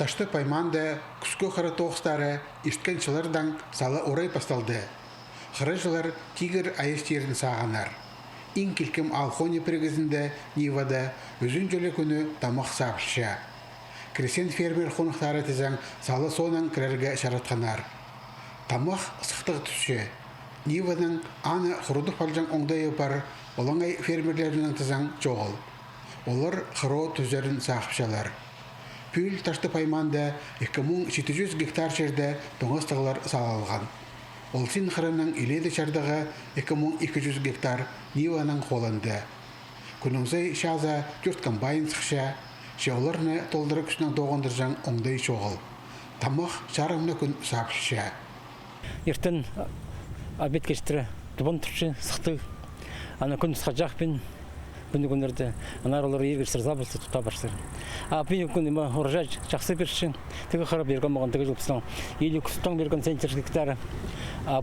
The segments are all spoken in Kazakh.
Ташты пайманда күскө қыры тоғыстары ишткен жылардан салы орай басталды. Қыры жылар тигір айыстерін сағанар. Ин келкім Алхоне прегізінде Нивада өзін жөлі күні тамақ сапшы. Кресен фермер қонықтары тізен салы сонын кірерге шаратқанар. Тамақ сықтығы түсші. Ниваның аны құрудық балжан оңдай бар олаңай фермерлерінің тізен жоғыл. Олар қыро түзерін сақыпшалар. Пүл ташты пайманда 2700 гектар жерде тоңыстығылар салалған. Олсин қырының иледі шардығы 2200 гектар Ниваның қолынды. Күніңзей шаза жүрт комбайн сықша, шеоларны толдыры күшінің тоғындыржан оңдай шоғыл. Тамақ жарымны күн сапшыша. Ертін обед кештірі дұбын тұршы сықты. Ана күн сқа жақпен күнді-күндерді анарылары ергерсір забылсы тұта барсыр. Пен күнді ұржай жақсы берші. Тігі қыры берген маған тігі жылпысынан. Елі күстің берген центр гектары.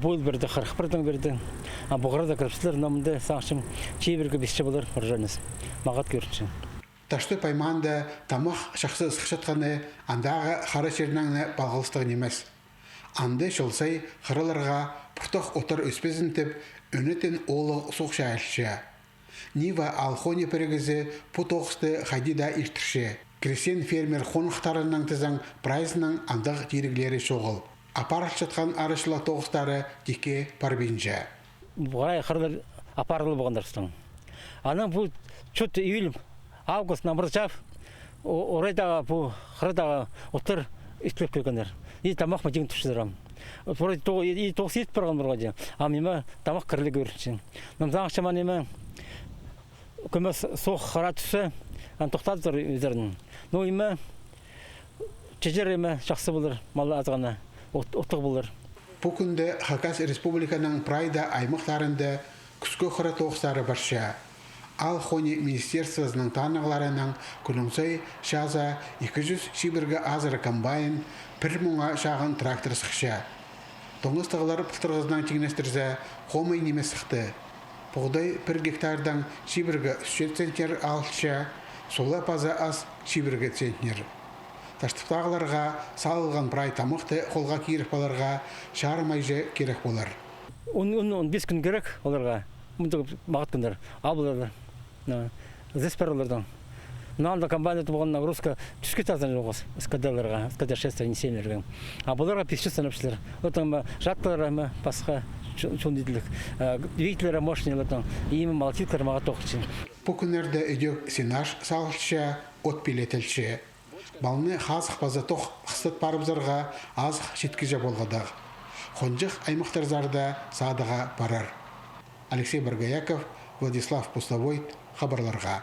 Бұл берді, 41-дің берді. Бұғыры да кіріпсілер намынды саңшым чейбергі бесші болар ұржайныз. Мағат көрінші. Ташты пайманда тамақ шақсы сықшатқаны андағы қары жернаңны балғылыстығын емес. Анды шылсай қырыларға пұртық отыр өспезін тіп, өнетін олы соқша әлші. Нива Алхоне перегізі пұтоқысты қайдида иштірші. Кресен фермер қонықтарының тізің прайзының андық деріглері шоғыл. Апарық жатқан арышыла тоғыстары деке парбенжі. Бұғарай қырылар апарылы болғандарыстың. Ана бұл чөт июль, август, намырчав, орайдағы бұл қырыдағы отыр істіліп келгендер. И тамақ ма деген түшідірам. И тоғыс етіп барған бұрға де. Амема тамақ кірлі көрінші. Намзан ақшаман еме көмес соқ қара түсі, тоқтады тұр өздерінің. Но еме чежер еме жақсы болыр, малы азғана, оттық болыр. Бұл күнді Хакас Республиканың прайда аймақтарында күскі қыры тоғыстары барша. Алхоне министерствосының танығыларының күніңсай шаза 200 шибіргі азыры комбайн, 1000 шағын трактор сықша. Тоңыстығылар пұлтырғызынан тегінестірзе қомай неме сықты. Бұғдай 1 гектардан шибіргі 3 центнер алша, сола паза аз шибіргі центнер. Таштықтағыларға салылған прай тамықты қолға кейіріп баларға шарымайжы керек болар. 15 күн керек оларға. Мағат күндер, абыларды, зесперлердің. Налда комбайнеті болған нагрузка түске тазан жоғыз, скадаларға, скадашестер, несенлерге. Бұларға пеші санапшылар. Отын жаттылары басқа чондиділік. Двигателері мощнелердің, емі малтиклер маға тоқытшы. Бұл күнерді өдек сенаж салғышша, от пилетелші. Балыны қазық база тоқ қыстыт барыбзарға азық жеткіже болғадаг. Қонжық аймақтарзарда садыға барар. Алексей Баргаяков, Владислав Пустовой, хабарларға.